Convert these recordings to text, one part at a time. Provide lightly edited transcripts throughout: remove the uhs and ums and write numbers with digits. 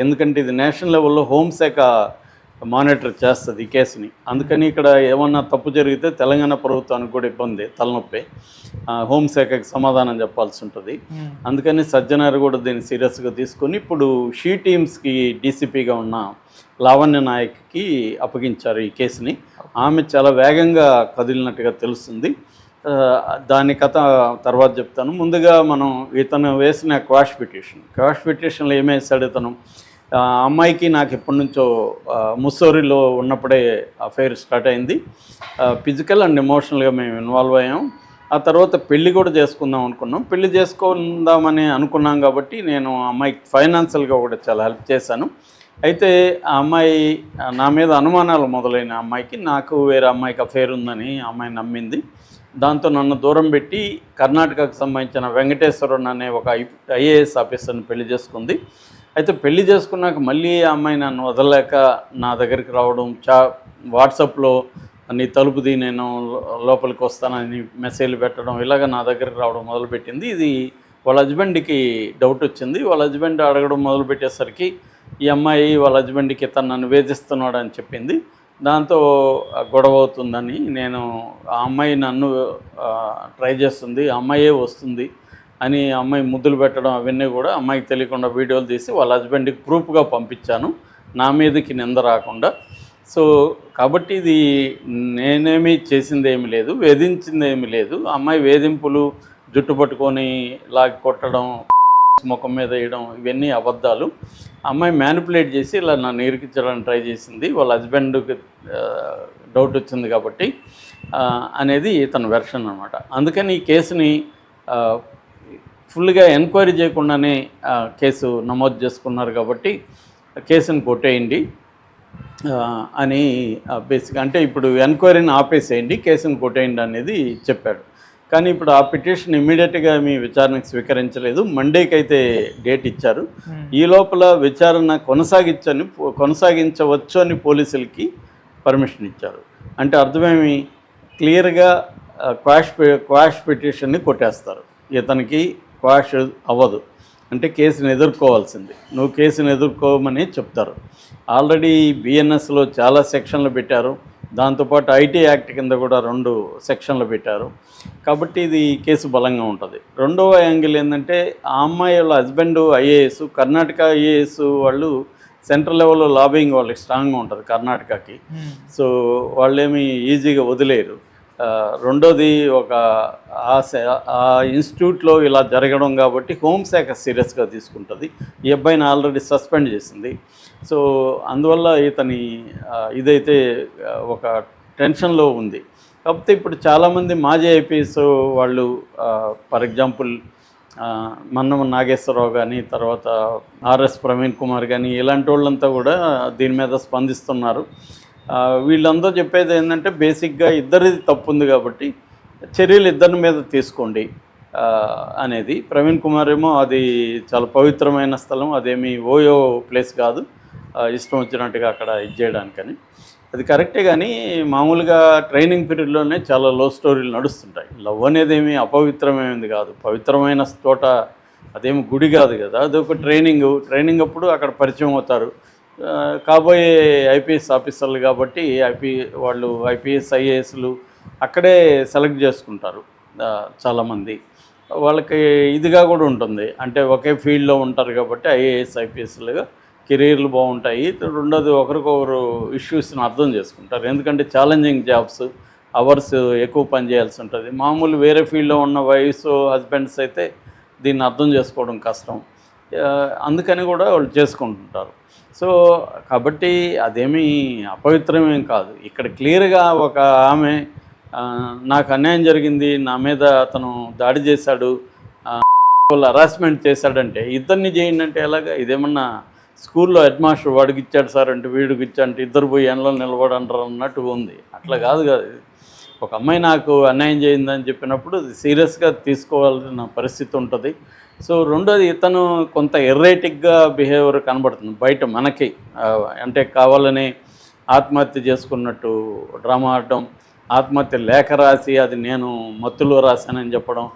ఎందుకంటే ఇది నేషనల్ లెవెల్లో హోంశాఖ మానిటర్ చేస్తుంది ఈ కేసుని. అందుకని ఇక్కడ ఏమన్నా తప్పు జరిగితే తెలంగాణ ప్రభుత్వానికి కూడా ఇబ్బంది, తలనొప్పి. హోంశాఖకి సమాధానం చెప్పాల్సి ఉంటుంది. అందుకని సజ్జనార్ కూడా దీన్ని సీరియస్గా తీసుకొని ఇప్పుడు షీ టీమ్స్కి డీసీపీగా ఉన్న లావణ్య నాయక్కి అప్పగించారు ఈ కేసుని. ఆమె చాలా వేగంగా కదిలినట్టుగా తెలుస్తుంది. దాని కథ తర్వాత చెప్తాను. ముందుగా మనం ఇతను వేసిన క్వాష్ పిటిషన్లో ఏమేసాడు ఇతను, అమ్మాయికి నాకు ఎప్పటి నుంచో ముస్సోరిలో ఉన్నప్పుడే అఫైర్ స్టార్ట్ అయింది. ఫిజికల్ అండ్ ఎమోషనల్గా మేము ఇన్వాల్వ్ అయ్యాం. ఆ తర్వాత పెళ్ళి కూడా చేసుకుందాం అనుకున్నాం. పెళ్ళి చేసుకుందామని అనుకున్నాం కాబట్టి నేను అమ్మాయికి ఫైనాన్షియల్గా కూడా చాలా హెల్ప్ చేశాను. అయితే ఆ అమ్మాయి నా మీద అనుమానాలు మొదలైన అమ్మాయికి నాకు వేరే అమ్మాయికి అఫైర్ ఉందని అమ్మాయి నమ్మింది. దాంతో నన్ను దూరం పెట్టి కర్ణాటకకు సంబంధించిన వెంకటేశ్వరన్ అనే ఒక ఐఏఎస్ ఆఫీసర్ని పెళ్లి చేసుకుంది. అయితే పెళ్లి చేసుకున్నాక మళ్ళీ ఆ అమ్మాయి నన్ను వదలలేక నా దగ్గరికి రావడం, వాట్సాప్లో నీ తలుపుది నేను లోపలికి వస్తానని మెసేజ్లు పెట్టడం, ఇలాగ నా దగ్గరికి రావడం మొదలుపెట్టింది. ఇది వాళ్ళ హస్బెండ్కి డౌట్ వచ్చింది. వాళ్ళ హస్బెండ్ అడగడం మొదలుపెట్టేసరికి ఈ అమ్మాయి వాళ్ళ హస్బెండ్కి తను నన్ను వేధిస్తున్నాడు అని చెప్పింది. దాంతో గొడవ అవుతుందని నేను ఆ అమ్మాయి నన్ను ట్రై చేస్తుంది, ఆ అమ్మాయే వస్తుంది అని అమ్మాయి ముద్దులు పెట్టడం అవన్నీ కూడా అమ్మాయికి తెలియకుండా వీడియోలు తీసి వాళ్ళ హస్బెండ్కి ప్రూఫ్గా పంపించాను, నా మీదకి నింద రాకుండా. సో కాబట్టి ఇది నేనేమీ చేసింది ఏమీ లేదు, వేధించింది ఏమీ లేదు. అమ్మాయి వేధింపులు, జుట్టు పట్టుకొని లాగి కొట్టడం, ముఖం మీద వేయడం ఇవన్నీ అబద్ధాలు. అమ్మాయి మ్యానిపులేట్ చేసి ఇలా నన్ను ఇరికించడానికి ట్రై చేసింది, వాళ్ళ హస్బెండ్కి డౌట్ వచ్చింది కాబట్టి అనేది ఇతని వెర్షన్ అనమాట. అందుకని ఈ కేసుని ఫుల్గా ఎంక్వైరీ చేయకుండానే కేసు నమోదు చేసుకున్నారు కాబట్టి కేసుని కొట్టేయండి అని బేసిక్గా, అంటే ఇప్పుడు ఎంక్వైరీని ఆపేసేయండి, కేసుని కొట్టేయండి అనేది చెప్పాడు. కానీ ఇప్పుడు ఆ పిటిషన్ ఇమ్మీడియట్గా మీ విచారణకు స్వీకరించలేదు. మండేకి అయితే డేట్ ఇచ్చారు. ఈ లోపల విచారణ కొనసాగించవచ్చు అని పోలీసులకి పర్మిషన్ ఇచ్చారు. అంటే అర్థమేమి, క్లియర్గా క్వాష్ పిటిషన్ని కొట్టేస్తారు. ఇతనికి క్వాష్ అవ్వదు, అంటే కేసుని ఎదుర్కోవాల్సింది, నువ్వు కేసుని ఎదుర్కోమని చెప్తారు. ఆల్రెడీ బిఎన్ఎస్లో చాలా సెక్షన్లు పెట్టారు, దాంతోపాటు ఐటీ యాక్ట్ కింద కూడా 2 సెక్షన్లు పెట్టారు. కాబట్టి ఇది కేసు బలంగా ఉంటుంది. రెండవ యాంగిల్ ఏంటంటే, ఆ అమ్మాయి వాళ్ళ హస్బెండ్ ఐఏఎస్, కర్ణాటక ఐఏఎస్ వాళ్ళు సెంట్రల్ లెవెల్లో లాబింగ్ వాళ్ళకి స్ట్రాంగ్గా ఉంటుంది కర్ణాటకకి. సో వాళ్ళేమి ఈజీగా వదిలేరు. రెండోది ఒక ఆ ఇన్స్టిట్యూట్లో ఇలా జరగడం కాబట్టి హోంశాఖ సీరియస్గా తీసుకుంటుంది. ఈ అబ్బాయిని ఆల్రెడీ సస్పెండ్ చేసింది. సో అందువల్ల ఇతని ఇదైతే ఒక టెన్షన్లో ఉంది. కాకపోతే ఇప్పుడు చాలామంది మాజీ ఐపీఎస్ వాళ్ళు, ఫర్ ఎగ్జాంపుల్ మన్నమ నాగేశ్వరరావు కానీ, తర్వాత ఆర్ఎస్ ప్రవీణ్ కుమార్ కానీ, ఇలాంటి వాళ్ళంతా కూడా దీని మీద స్పందిస్తున్నారు. వీళ్ళందరూ చెప్పేది ఏంటంటే, బేసిక్గా ఇద్దరిది తప్పు ఉంది కాబట్టి చర్యలు ఇద్దరి మీద తీసుకోండి అనేది. ప్రవీణ్ కుమార్ ఏమో అది చాలా పవిత్రమైన స్థలం, అదేమి ఓయో ప్లేస్ కాదు ఇష్టం వచ్చినట్టుగా అక్కడ ఇది చేయడానికని. అది కరెక్టే, కానీ మామూలుగా ట్రైనింగ్ పీరియడ్లోనే చాలా లవ్ స్టోరీలు నడుస్తుంటాయి. లవ్ అనేది ఏమి అపవిత్రమైనది కాదు, పవిత్రమైన చోట అదేమి గుడి కాదు కదా, అదొక ట్రైనింగ్ అప్పుడు అక్కడ పరిచయం అవుతారు. కాబోయే ఐపీఎస్ ఆఫీసర్లు కాబట్టి వాళ్ళు ఐపీఎస్ ఐఏఎస్లు అక్కడే సెలెక్ట్ చేసుకుంటారు చాలామంది. వాళ్ళకి ఇదిగా కూడా ఉంటుంది, అంటే ఒకే ఫీల్డ్లో ఉంటారు కాబట్టి ఐఏఎస్ ఐపీఎస్లుగా కెరీర్లు బాగుంటాయి. రెండోది ఒకరికొకరు ఇష్యూస్ని అర్థం చేసుకుంటారు, ఎందుకంటే ఛాలెంజింగ్ జాబ్స్, అవర్స్ ఎక్కువ పని చేయాల్సి ఉంటుంది. మామూలు వేరే ఫీల్డ్లో ఉన్న వైఫ్స్ హస్బెండ్స్ అయితే దీన్ని అర్థం చేసుకోవడం కష్టం, అందుకని కూడా వాళ్ళు చేసుకుంటుంటారు. సో కాబట్టి అదేమీ అపవిత్రమేం కాదు. ఇక్కడ క్లియర్గా ఒక ఆమె నాకు అన్యాయం జరిగింది, నా మీద అతను దాడి చేశాడు, వాళ్ళు హరాస్మెంట్ చేశాడంటే ఇద్దరిని చేయండి అంటే ఎలాగా? ఇదేమన్నా స్కూల్లో హెడ్ మాస్టర్ వాడికి ఇచ్చాడు సార్ అంటే వీడికి ఇచ్చాడంటే ఇద్దరు పోయి ఎండలో నిలబడంటారు అన్నట్టు ఉంది. అట్లా కాదు. ఒక అమ్మాయి నాకు అన్యాయం చేయిందని చెప్పినప్పుడు అది సీరియస్గా తీసుకోవాల్సిన పరిస్థితి ఉంటుంది. సో రెండోది, ఇతను కొంత ఎర్రేటిక్గా బిహేవియర్ కనబడుతుంది బయట మనకి, అంటే కావాలని ఆత్మహత్య చేసుకున్నట్టు డ్రామా ఆడడం, ఆత్మహత్య లేఖ రాసి అది నేను మత్తులో రాశానని చెప్పడం,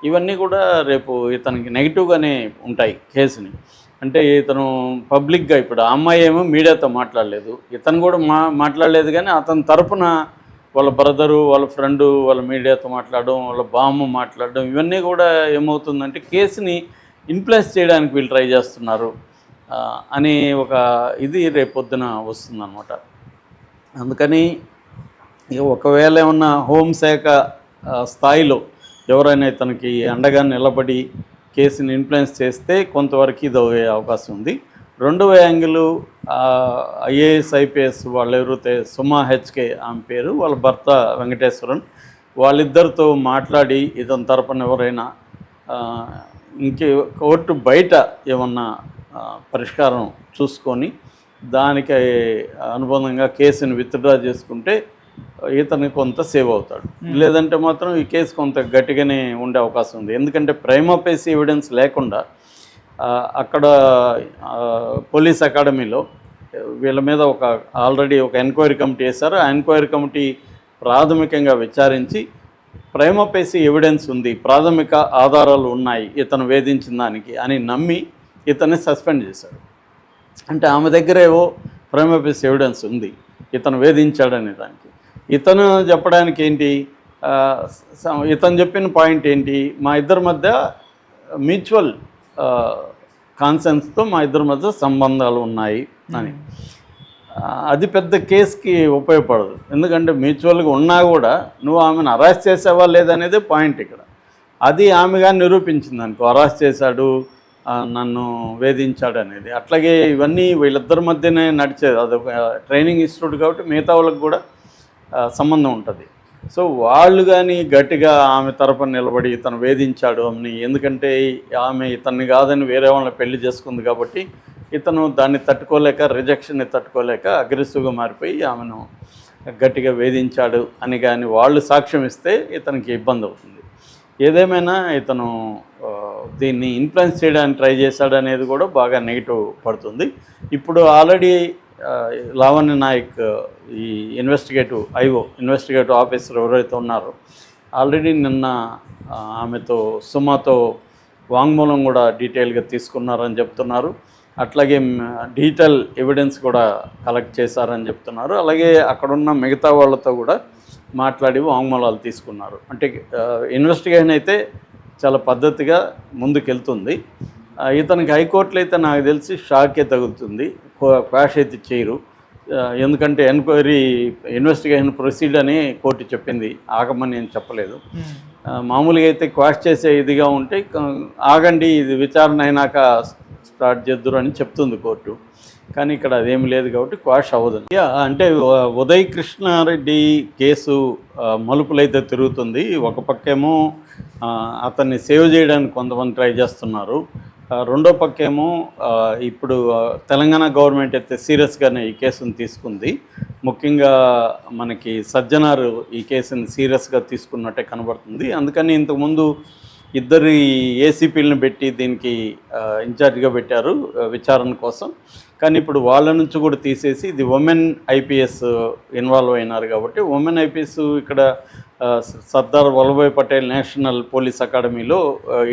ఇవన్నీ కూడా రేపు ఇతనికి నెగిటివ్గానే ఉంటాయి కేసుని. అంటే ఇతను పబ్లిక్గా ఇప్పుడు ఆ అమ్మాయి ఏమో మీడియాతో మాట్లాడలేదు, ఇతను కూడా మాట్లాడలేదు, కానీ అతని తరపున వాళ్ళ బ్రదరు, వాళ్ళ ఫ్రెండు, వాళ్ళ మీడియాతో మాట్లాడడం, వాళ్ళ బామ్మ మాట్లాడడం, ఇవన్నీ కూడా ఏమవుతుందంటే కేసుని ఇన్ఫ్లుయెన్స్ చేయడానికి వీళ్ళు ట్రై చేస్తున్నారు అని ఒక ఇది రేపొద్దున వస్తుందన్నమాట. అందుకని ఒకవేళ ఏమన్నా హోంశాఖ స్థాయిలో ఎవరైనా ఇతనికి అండగా నిలబడి కేసుని ఇన్ఫ్లుయెన్స్ చేస్తే కొంతవరకు ఇది అయ్యే అవకాశం ఉంది. రెండవ యాంగిల్ ఐఏఎస్ ఐపీఎస్ వాళ్ళు ఎవరైతే సుమా హెచ్కే ఆమె పేరు, వాళ్ళ భర్త వెంకటేశ్వరన్, వాళ్ళిద్దరితో మాట్లాడి ఇతని తరపున ఎవరైనా ఇంకే కోర్టు బయట ఏమన్నా పరిష్కారం చూసుకొని దానికి అనుబంధంగా కేసుని విత్డ్రా చేసుకుంటే ఇతను కొంత సేవ్ అవుతాడు. లేదంటే మాత్రం ఈ కేసు కొంత గట్టిగానే ఉండే అవకాశం ఉంది. ఎందుకంటే ప్రైమా ఫేసి ఎవిడెన్స్ లేకుండా అక్కడ పోలీస్ అకాడమీలో వీళ్ళ మీద ఆల్రెడీ ఒక ఎంక్వైరీ కమిటీ వేశారు. ఆ ఎంక్వైరీ కమిటీ ప్రాథమికంగా విచారించి ప్రైమా ఫేసి ఎవిడెన్స్ ఉంది, ప్రాథమిక ఆధారాలు ఉన్నాయి ఇతను వేధించిన దానికి అని నమ్మి ఇతన్ని సస్పెండ్ చేశారు. అంటే ఆమె దగ్గర ఏవో ప్రైమా ఫేసి ఎవిడెన్స్ ఉంది ఇతను వేధించాడనే దానికి. ఇతను చెప్పడానికి ఏంటి, ఇతను చెప్పిన పాయింట్ ఏంటి, మా ఇద్దరి మధ్య మ్యూచువల్ కాన్సెన్స్తో మా ఇద్దరి మధ్య సంబంధాలు ఉన్నాయి అని. అది పెద్ద కేసుకి ఉపయోగపడదు. ఎందుకంటే మ్యూచువల్గా ఉన్నా కూడా నువ్వు ఆమెను అరెస్ట్ చేసావా లేదనేదే పాయింట్ ఇక్కడ. అది ఆమెగా నిరూపించింది అనుకో, అరెస్ట్ చేశాడు, నన్ను వేధించాడు అనేది. అట్లాగే ఇవన్నీ వీళ్ళిద్దరి మధ్యనే నడిచేది. అదొక ట్రైనింగ్ ఇన్స్టిట్యూట్ కాబట్టి మిగతా వాళ్ళకి కూడా సంబంధం ఉంటుంది. సో వాళ్ళు కానీ గట్టిగా ఆమె తరపున నిలబడి ఇతను వేధించాడు అని, ఎందుకంటే ఆమె ఇతన్ని కాదని వేరే వాళ్ళని పెళ్లి చేసుకుంది కాబట్టి ఇతను దాన్ని తట్టుకోలేక, రిజెక్షన్ని తట్టుకోలేక అగ్రెసివ్గా మారిపోయి ఆమెను గట్టిగా వేధించాడు అని కానీ వాళ్ళు సాక్ష్యం ఇస్తే ఇతనికి ఇబ్బంది అవుతుంది. ఏదేమైనా ఇతను దీన్ని ఇన్ఫ్లుయెన్స్ చేయడానికి ట్రై చేశాడు అనేది కూడా బాగా నెగిటివ్ పడుతుంది. ఇప్పుడు ఆల్రెడీ లావణ్య నాయక్ ఈ ఇన్వెస్టిగేటివ్ ఆఫీసర్ ఎవరైతే ఉన్నారో ఆల్రెడీ నిన్న ఆమెతో సుమాతో వాంగ్మూలం కూడా డీటెయిల్గా తీసుకున్నారని చెప్తున్నారు. అట్లాగే డిజిటల్ ఎవిడెన్స్ కూడా కలెక్ట్ చేశారని చెప్తున్నారు. అలాగే అక్కడున్న మిగతా వాళ్ళతో కూడా మాట్లాడి వాంగ్మూలాలు తీసుకున్నారు. అంటే ఇన్వెస్టిగేషన్ అయితే చాలా పద్ధతిగా ముందుకెళ్తుంది. ఇతనికి హైకోర్టులో అయితే నాకు తెలిసి షాకే తగులుతుంది, క్వాష్ అయితే చేయరు. ఎందుకంటే ఇన్వెస్టిగేషన్ ప్రొసీడ్ అని కోర్టు చెప్పింది, ఆగమని నేను చెప్పలేదు. మామూలుగా అయితే క్వాష్ చేసే ఇదిగా ఉంటే ఆగండి, ఇది విచారణ అయినాక స్టార్ట్ చేద్దురు అని చెప్తుంది కోర్టు. కానీ ఇక్కడ అదేమి లేదు కాబట్టి క్వాష్ అవ్వదు. అంటే ఉదయ్ కృష్ణారెడ్డి కేసు మలుపులైతే తిరుగుతుంది. ఒక పక్కేమో అతన్ని సేవ్ చేయడానికి కొంతమంది ట్రై చేస్తున్నారు, రెండో పక్కేమో ఇప్పుడు తెలంగాణ గవర్నమెంట్ అయితే సీరియస్గానే ఈ కేసును తీసుకుంది. ముఖ్యంగా మనకి సజ్జనారు ఈ కేసుని సీరియస్గా తీసుకున్నట్టే కనబడుతుంది. అందుకని ఇంతకుముందు ఇద్దరి ఏసీపీలను పెట్టి దీనికి ఇన్ఛార్జ్గా పెట్టారు విచారణ కోసం. కానీ ఇప్పుడు వాళ్ళ నుంచి కూడా తీసేసి ఇది ఉమెన్ ఐపీఎస్ ఇన్వాల్వ్ అయినారు కాబట్టి ఉమెన్ ఐపీఎస్ ఇక్కడ సర్దార్ వల్లభాయ్ పటేల్ నేషనల్ పోలీస్ అకాడమీలో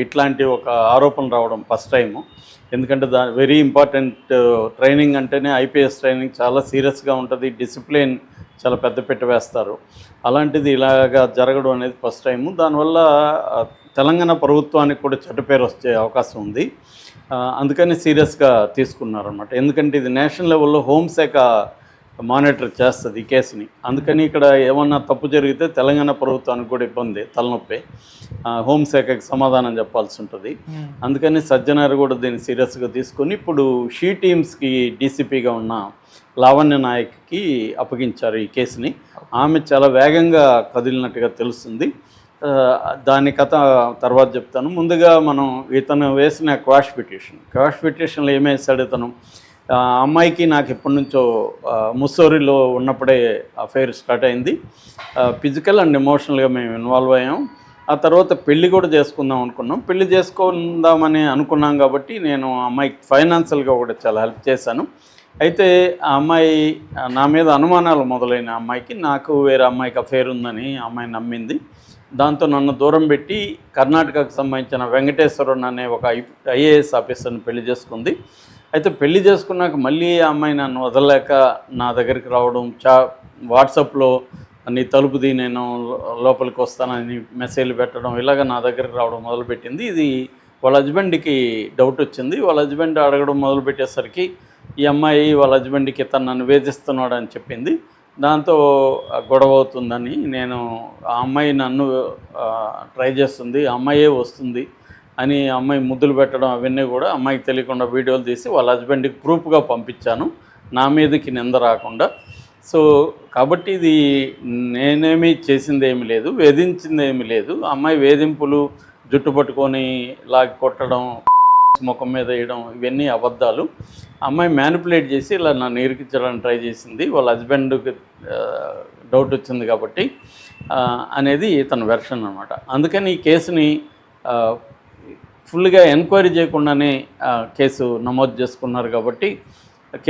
ఇట్లాంటి ఒక ఆరోపణ రావడం ఫస్ట్ టైము. ఎందుకంటే వెరీ ఇంపార్టెంట్ ట్రైనింగ్ అంటేనే ఐపీఎస్ ట్రైనింగ్ చాలా సీరియస్గా ఉంటుంది, డిసిప్లిన్ చాలా పెద్ద వేస్తారు. అలాంటిది ఇలాగా జరగడం అనేది ఫస్ట్ టైము. దానివల్ల తెలంగాణ ప్రభుత్వానికి కూడా చెడ్డ పేరు వచ్చే అవకాశం ఉంది. అందుకని సీరియస్గా తీసుకున్నారన్నమాట. ఎందుకంటే ఇది నేషనల్ లెవెల్లో హోంశాఖ మానిటర్ చేస్తుంది ఈ కేసుని. అందుకని ఇక్కడ ఏమన్నా తప్పు జరిగితే తెలంగాణ ప్రభుత్వానికి కూడా ఇబ్బంది, తలనొప్పి, హోంశాఖకి సమాధానం చెప్పాల్సి ఉంటుంది. అందుకని సజ్జనారు కూడా దీన్ని సీరియస్గా తీసుకొని ఇప్పుడు షీ టీమ్స్కి డీసీపీగా ఉన్న లావణ్య నాయక్కి అప్పగించారు ఈ కేసుని. ఆమె చాలా వేగంగా కదిలినట్టుగా తెలుస్తుంది. దాని కథ తర్వాత చెప్తాను. ముందుగా మనం ఇతను వేసిన క్వాష్ పిటిషన్లో ఏమేసాడు ఇతను, అమ్మాయికి నాకు ఎప్పటి నుంచో ముస్సోరిలో ఉన్నప్పుడే అఫైర్ స్టార్ట్ అయింది. ఫిజికల్ అండ్ ఎమోషనల్గా మేము ఇన్వాల్వ్ అయ్యాం. ఆ తర్వాత పెళ్ళి కూడా పెళ్లి చేసుకుందామని అనుకున్నాం కాబట్టి నేను అమ్మాయికి ఫైనాన్షియల్గా కూడా చాలా హెల్ప్ చేశాను. అయితే ఆ అమ్మాయి నా మీద అనుమానాలు మొదలైన అమ్మాయికి నాకు వేరే అమ్మాయికి అఫైర్ ఉందని అమ్మాయి నమ్మింది. దాంతో నన్ను దూరం పెట్టి కర్ణాటకకు సంబంధించిన వెంకటేశ్వరన్ అనే ఒక ఐఏఎస్ ఆఫీసర్ని పెళ్లి చేసుకుంది. అయితే పెళ్లి చేసుకున్నాక మళ్ళీ ఆ అమ్మాయి నన్ను వదలలేక నా దగ్గరికి రావడం, వాట్సాప్లో నీ తలుపుది నేను లోపలికి వస్తానని మెసేజ్లు పెట్టడం, ఇలాగ నా దగ్గరికి రావడం మొదలుపెట్టింది. ఇది వాళ్ళ హస్బెండ్కి డౌట్ వచ్చింది. వాళ్ళ హస్బెండ్ అడగడం మొదలుపెట్టేసరికి ఈ అమ్మాయి వాళ్ళ హస్బెండ్కి తను నన్ను వేధిస్తున్నాడు అని చెప్పింది. దాంతో గొడవ అవుతుందని నేను ఆ అమ్మాయి నన్ను ట్రై చేస్తుంది, ఆ అమ్మాయే వస్తుంది అని అమ్మాయి ముద్దులు పెట్టడం అవన్నీ కూడా అమ్మాయికి తెలియకుండా వీడియోలు తీసి వాళ్ళ హస్బెండ్కి ప్రూఫ్గా పంపించాను, నా మీదకి నింద రాకుండా. సో కాబట్టి ఇది నేనేమీ చేసింది ఏమి లేదు, వేధించింది ఏమి లేదు. అమ్మాయి వేధింపులు, జుట్టు పట్టుకొని లాగి కొట్టడం, ముఖం మీద వేయడం ఇవన్నీ అబద్ధాలు. అమ్మాయి మ్యానిపులేట్ చేసి ఇలా నన్ను ఇరికించడానికి ట్రై చేసింది, వాళ్ళ హస్బెండ్కి డౌట్ వచ్చింది కాబట్టి అనేది తన వెర్షన్ అనమాట. అందుకని ఈ కేసుని ఫుల్గా ఎంక్వైరీ చేయకుండానే కేసు నమోదు చేసుకున్నారు కాబట్టి కేసు